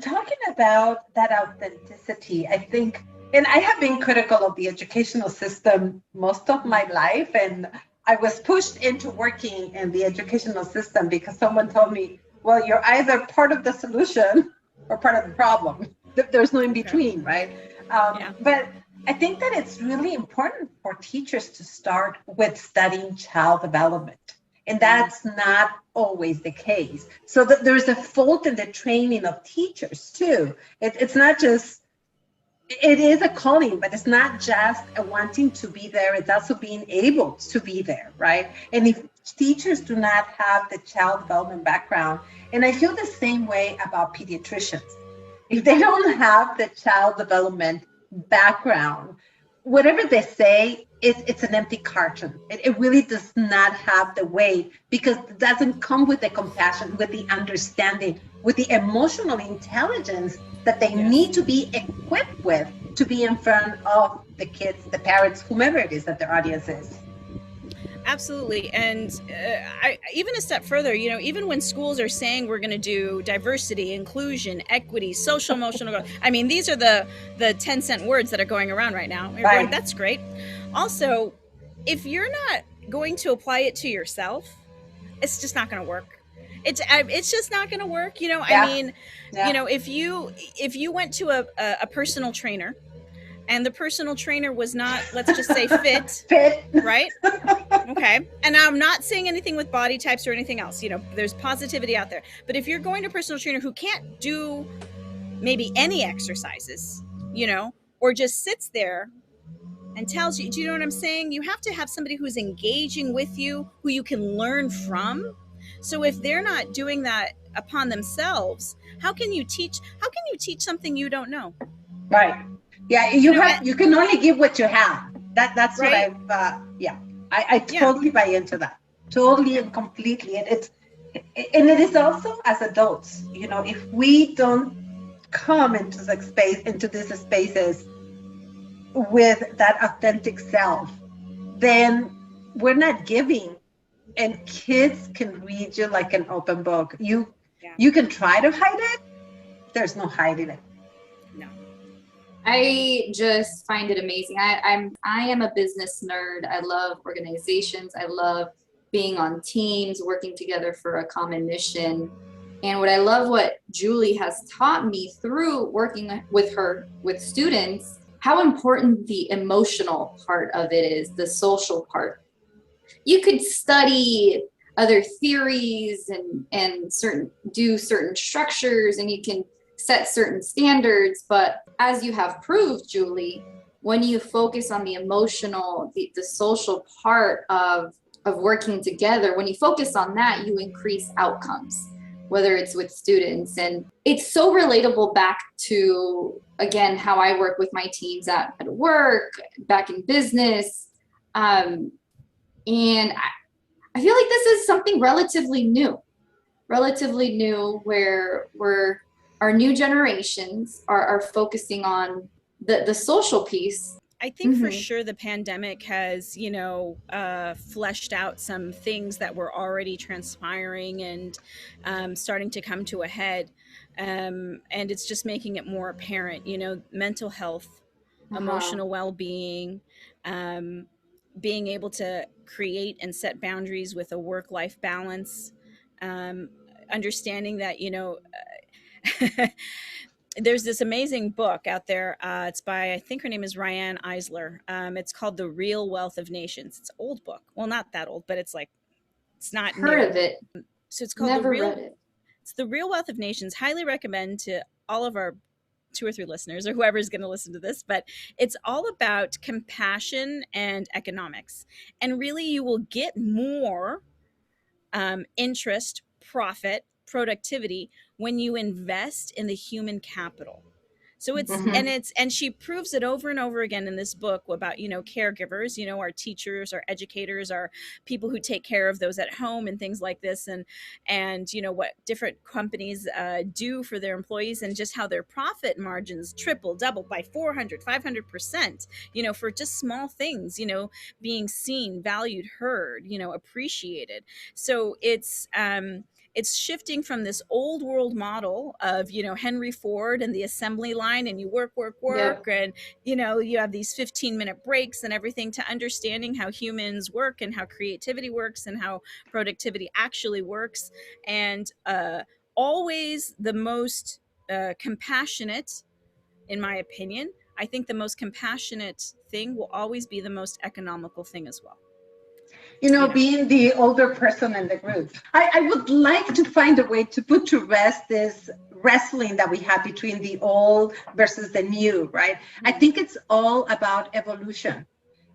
talking about that authenticity, I think, and I have been critical of the educational system most of my life, and I was pushed into working in the educational system because someone told me, well, you're either part of the solution or part of the problem. There's no in between, right? But I think that it's really important for teachers to start with studying child development. And that's not always the case. So there's a fault in the training of teachers too. It's not just, it is a calling, but it's not just a wanting to be there. It's also being able to be there, right? And if teachers do not have the child development background, and I feel the same way about pediatricians, if they don't have the child development background, whatever they say, it's an empty carton. It really does not have the weight because it doesn't come with the compassion, with the understanding, with the emotional intelligence that they need to be equipped with to be in front of the kids, the parents, whomever it is that their audience is. Absolutely. And even a step further, even when schools are saying we're going to do diversity, inclusion, equity, social emotional growth, these are the 10-cent words that are going around right now. Right. That's great. Also, if you're not going to apply it to yourself, it's just not going to work. It's just not going to work. If you went to a personal trainer and the personal trainer was not, let's just say fit, right? Okay. And I'm not saying anything with body types or anything else, there's positivity out there. But if you're going to a personal trainer who can't do maybe any exercises, or just sits there and tells you, do you know what I'm saying? You have to have somebody who's engaging with you, who you can learn from. So if they're not doing that upon themselves, how can you teach something you don't know? Right. Yeah, you can only give what you have. That's right? What I totally buy into that. Totally and completely. And it is also as adults, if we don't come into these spaces with that authentic self, then we're not giving, and kids can read you like an open book. You can try to hide it. There's no hiding it. No. I just find it amazing. I am a business nerd. I love organizations. I love being on teams, working together for a common mission. And what Julie has taught me through working with students, how important the emotional part of it is, the social part. You could study other theories and do certain structures, and you can set certain standards. But as you have proved, Julie, when you focus on the emotional, the social part of working together, when you focus on that, you increase outcomes, whether it's with students. And it's so relatable back to, again, how I work with my teams at work, back in business. And I feel like this is something relatively new where our new generations are focusing on the social piece. I think for sure the pandemic has, fleshed out some things that were already transpiring and starting to come to a head. And it's just making it more apparent, mental health, emotional well-being, being able to create and set boundaries with a work-life balance, understanding that, there's this amazing book out there. It's by, I think her name is Ryan Eisler. It's called The Real Wealth of Nations. It's an old book. Well, not that old, but it's not heard new. Of it. So it's called Never read it. It's The Real Wealth of Nations. Highly recommend to all of our 2 or 3 listeners or whoever's going to listen to this, but it's all about compassion and economics. And really you will get more interest, profit, productivity when you invest in the human capital. So it's and she proves it over and over again in this book about, caregivers, our teachers, our educators, our people who take care of those at home and things like this, and what different companies do for their employees, and just how their profit margins triple, double by 400, 500%, for just small things, being seen, valued, heard, appreciated. So it's shifting from this old world model of, Henry Ford and the assembly line, and you work, and, you have these 15-minute breaks and everything, to understanding how humans work and how creativity works and how productivity actually works. And always the most compassionate, in my opinion, I think the most compassionate thing will always be the most economical thing as well. Being the older person in the group, I would like to find a way to put to rest this wrestling that we have between the old versus the new, right? I think it's all about evolution.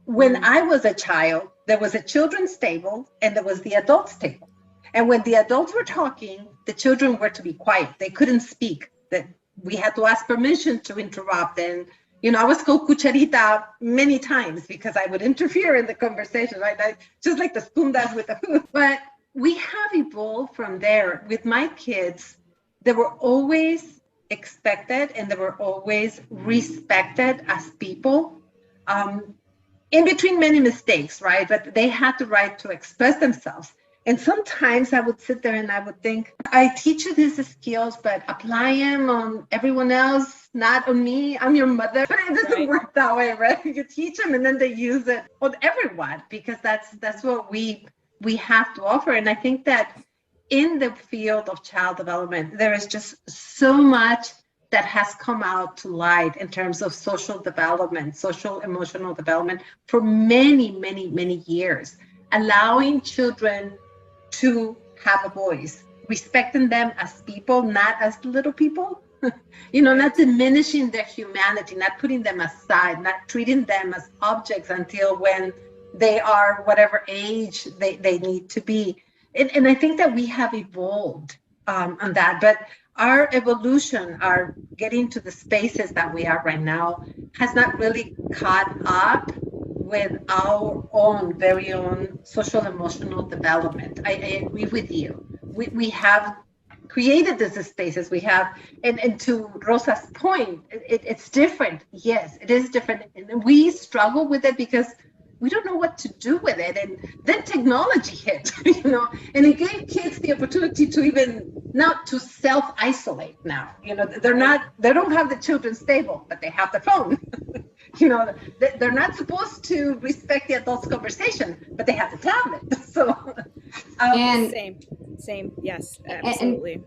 When I was a child, there was a children's table and there was the adults table. And when the adults were talking, the children were to be quiet. They couldn't speak. That we had to ask permission to interrupt. And I was called cucharita many times because I would interfere in the conversation, right? Just like the spoon does with the food. But we have evolved from there. With my kids, they were always expected and they were always respected as people, in between many mistakes, right? But they had the right to express themselves. And sometimes I would sit there and I would think, I teach you these skills, but apply them on everyone else, not on me. I'm your mother. But it doesn't work that way, right? You teach them and then they use it on everyone, because that's what we have to offer. And I think that in the field of child development, there is just so much that has come out to light in terms of social development, social emotional development for many, many, many years, allowing children to have a voice, respecting them as people, not as little people, not diminishing their humanity, not putting them aside, not treating them as objects until when they are whatever age they need to be. And I think that we have evolved on that, but our evolution, our getting to the spaces that we are right now, has not really caught up with our own very own social emotional development. I agree with you. We have created these spaces. We have, and to Rosa's point, it's different. Yes, it is different. And we struggle with it because we don't know what to do with it. And then technology hit, and it gave kids the opportunity to even not to self-isolate now. They don't have the children's table, but they have the phone. They're not supposed to respect the adult's conversation, but they have the tablet. So, same. Yes, absolutely. And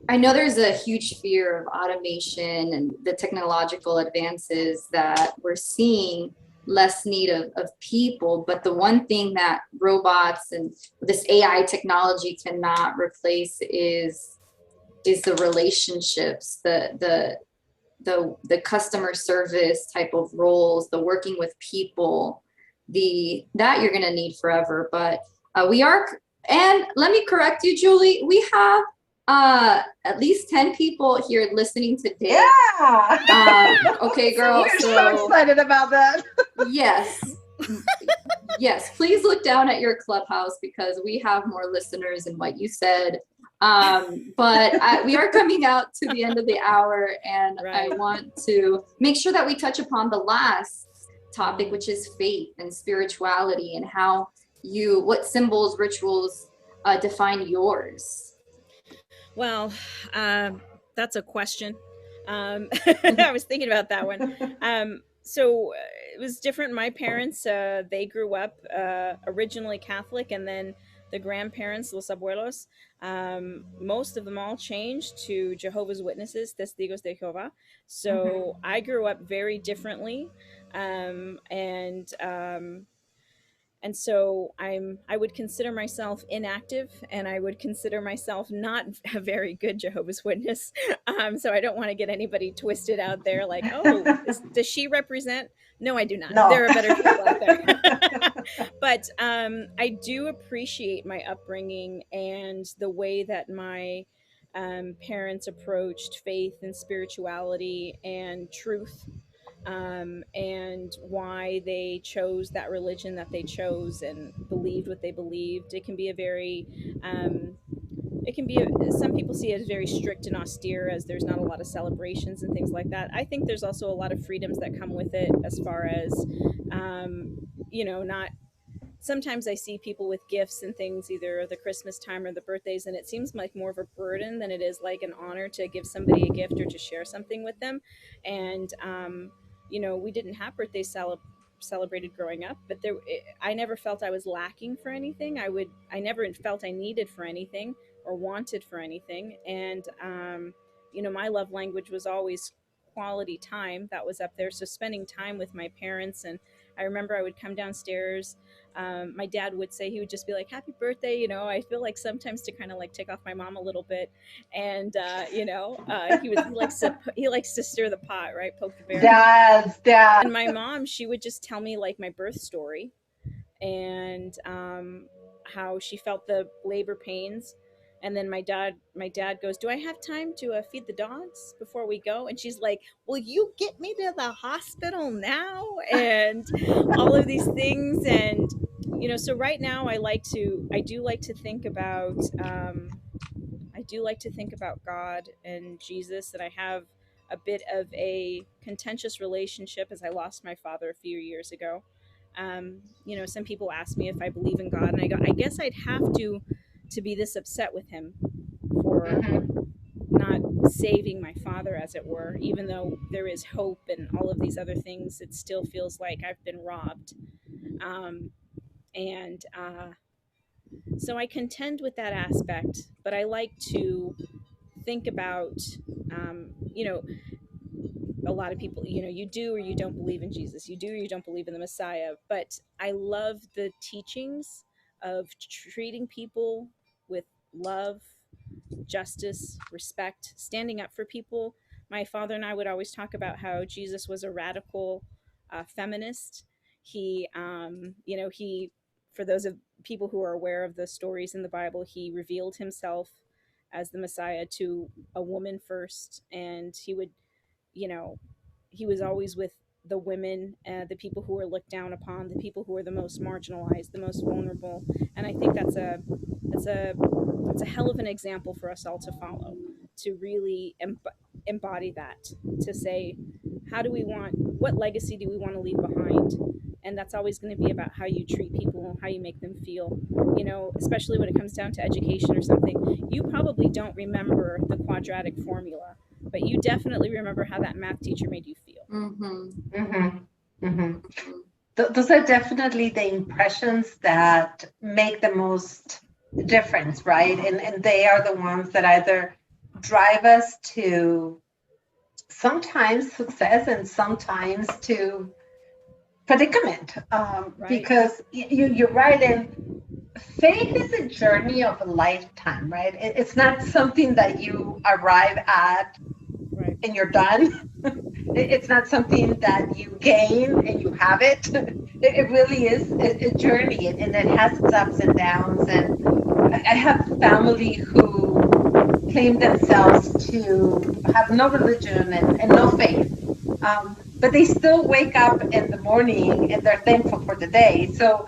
I know there's a huge fear of automation and the technological advances that we're seeing. less need of people. But the one thing that robots and this AI technology cannot replace is the relationships, the customer service type of roles, the working with people, that you're going to need forever. But and let me correct you, Julie, we have at least 10 people here listening today. Yeah. Okay, girl. We're so excited about that. Yes. Yes, please look down at your Clubhouse because we have more listeners than what you said. But we are coming out to the end of the hour, and Right. I want to make sure that we touch upon the last topic, which is faith and spirituality, and what symbols, rituals define yours. Well, that's a question. I was thinking about that one. So it was different. My parents, they grew up originally Catholic, and then the grandparents, los abuelos, most of them all changed to Jehovah's Witnesses, Testigos de Jehová. So I grew up very differently, and so I would consider myself inactive, and I would consider myself not a very good Jehovah's Witness. So I don't want to get anybody twisted out there like, oh, does she represent? No, I do not. No. There are better people out there. But I do appreciate my upbringing and the way that my parents approached faith and spirituality and truth, and why they chose that religion that they chose and believed what they believed. It can be some people see it as very strict and austere, as there's not a lot of celebrations and things like that. I think there's also a lot of freedoms that come with it, as far as, not. Sometimes I see people with gifts and things, either the Christmas time or the birthdays, and it seems like more of a burden than it is like an honor to give somebody a gift or to share something with them. And we didn't have birthdays celebrated growing up, but I never felt I was lacking for anything. I never felt I needed for anything or wanted for anything. And my love language was always quality time. That was up there. So spending time with my parents. And I remember I would come downstairs. My dad would say, he would just be like, happy birthday. I feel like sometimes to kind of like tick off my mom a little bit. And, he likes to stir the pot, right? Poke the bear. Dad. And my mom, she would just tell me like my birth story, and how she felt the labor pains. And then my dad goes, do I have time to feed the dogs before we go? And she's like, will you get me to the hospital now? And all of these things. And, so right now I do like to think about God and Jesus. And I have a bit of a contentious relationship, as I lost my father a few years ago. Some people ask me if I believe in God, and I go, I guess I'd have to be this upset with him for not saving my father, as it were. Even though there is hope and all of these other things, it still feels like I've been robbed. So I contend with that aspect, but I like to think about, a lot of people, you do or you don't believe in Jesus, you do or you don't believe in the Messiah. But I love the teachings of treating people with love, justice, respect, standing up for people. My father and I would always talk about how Jesus was a radical feminist. He, for those of people who are aware of the stories in the Bible, he revealed himself as the Messiah to a woman first, and he was always with the women, the people who were looked down upon, the people who were the most marginalized, the most vulnerable. And I think that's a hell of an example for us all to follow, to really embody that, to say, what legacy do we want to leave behind? And that's always going to be about how you treat people, how you make them feel. Especially when it comes down to education or something, you probably don't remember the quadratic formula, but you definitely remember how that math teacher made you feel. Those are definitely the impressions that make the most difference, right? And they are the ones that either drive us to sometimes success and sometimes to predicament, Right. because you're right. And faith is a journey of a lifetime, right? It's not something that you arrive at Right. and you're done. It's not something that you gain and you have it. It really is a journey, and it has its ups and downs. And I have family who claim themselves to have no religion and no faith. But they still wake up in the morning and they're thankful for the day. So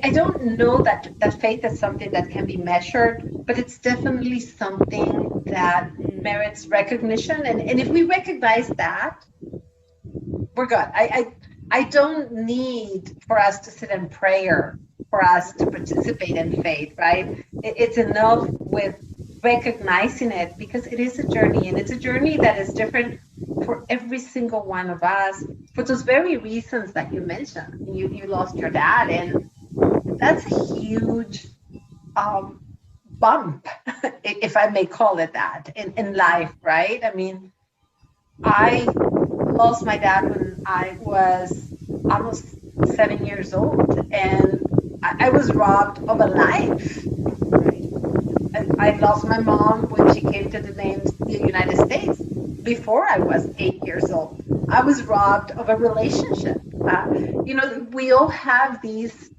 I don't know that faith is something that can be measured, but it's definitely something that merits recognition. And if we recognize that, we're good. I don't need for us to sit in prayer for us to participate in faith, right? It's enough with recognizing it, because it is a journey, and it's a journey that is different for every single one of us, for those very reasons that you mentioned. You lost your dad, and that's a huge bump, if I may call it that, in life, right? I mean, I lost my dad when I was almost 7 years old, and I was robbed of a life. I lost my mom when she came to the United States before I was 8 years old. I was robbed of a relationship. We all have these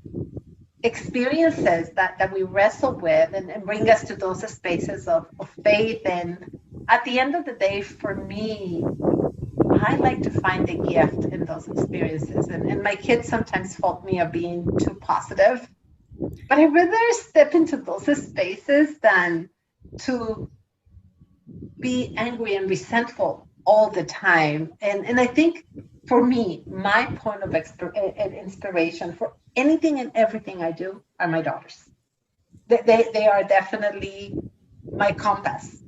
experiences that we wrestle with, and bring us to those spaces of faith. And at the end of the day, for me, I like to find the gift in those experiences. And my kids sometimes fault me of being too positive, but I'd rather step into those spaces than to be angry and resentful all the time. And I think for me, my point of inspiration for anything and everything I do are my daughters. They are definitely my compass.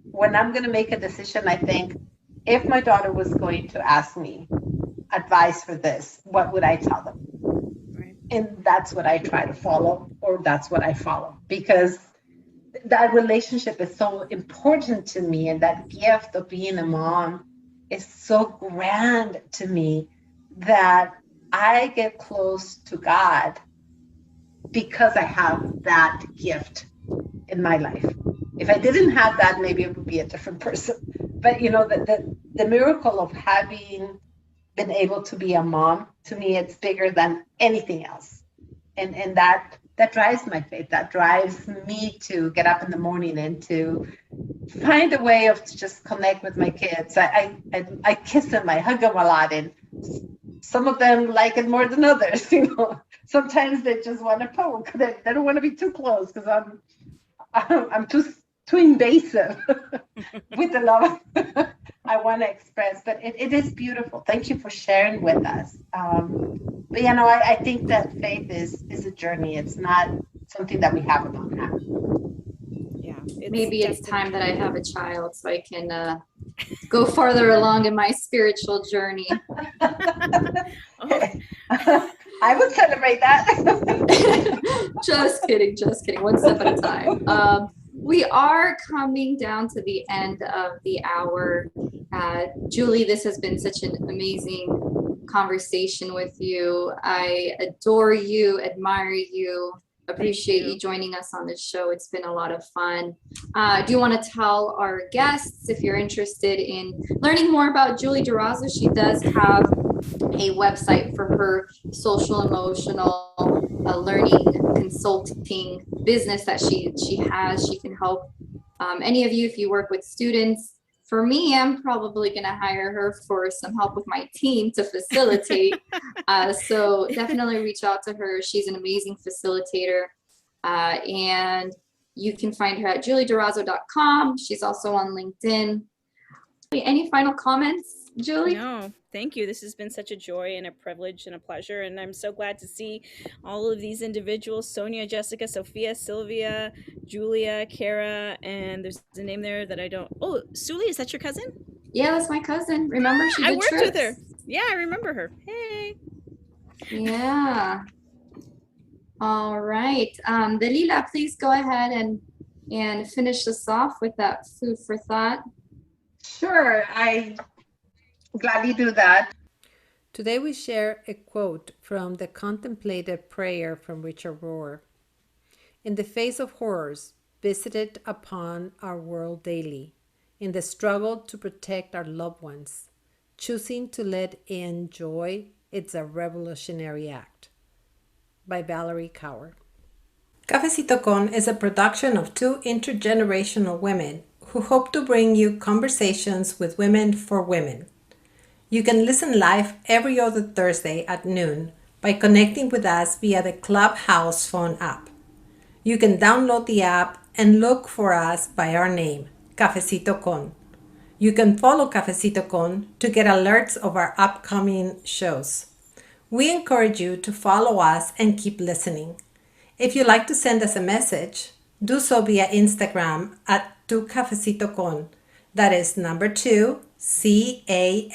When I'm going to make a decision, I think, if my daughter was going to ask me advice for this, what would I tell them? Right. And that's what I try to follow, or that's what I follow, because that relationship is so important to me, and that gift of being a mom is so grand to me, that I get close to God because I have that gift in my life. If I didn't have that, maybe it would be a different person. But the miracle of having been able to be a mom, to me, it's bigger than anything else. And that drives my faith. That drives me to get up in the morning and to find a way of to just connect with my kids. I kiss them, I hug them a lot, and some of them like it more than others. Sometimes they just want to poke. They don't want to be too close, because I'm too invasive with the love I want to express. But it is beautiful. Thank you for sharing with us. But I think that faith is a journey. It's not something that we have about now. Yeah. Maybe it's time that I have a child so I can go farther along in my spiritual journey. I would celebrate that. Just kidding. One step at a time. We are coming down to the end of the hour. Julie, this has been such an amazing conversation with you. I adore you, admire you, appreciate you joining us on this show. It's been a lot of fun. Do you want to tell our guests, if you're interested in learning more about Julie Dorazo? She does have a website for her social emotional learning consulting business that she has. She can help any of you if you work with students. For me, I'm probably going to hire her for some help with my team to facilitate. So definitely reach out to her. She's an amazing facilitator. And you can find her at juliedorazo.com. She's also on LinkedIn. Any final comments, Julie? No, thank you. This has been such a joy and a privilege and a pleasure. And I'm so glad to see all of these individuals: Sonia, Jessica, Sophia, Sylvia, Julia, Kara, and there's a name there that I don't. Oh, Suli, is that your cousin? Yeah, that's my cousin. Remember, she did I worked trips with her. Yeah, I remember her. Hey. Yeah. All right. Dalila, please go ahead and finish us off with that food for thought. Sure, I gladly do that. Today we share a quote from the Contemplative Prayer from Richard Rohr. In the face of horrors visited upon our world daily, in the struggle to protect our loved ones, choosing to let in joy, it's a revolutionary act. By Valerie Cower. Cafecito Con is a production of two intergenerational women who hope to bring you conversations with women for women. You can listen live every other Thursday at noon by connecting with us via the Clubhouse phone app. You can download the app and look for us by our name, Cafecito Con. You can follow Cafecito Con to get alerts of our upcoming shows. We encourage you to follow us and keep listening. If you'd like to send us a message, do so via Instagram at Tu Cafecito Con. That is number 2, CAFECITO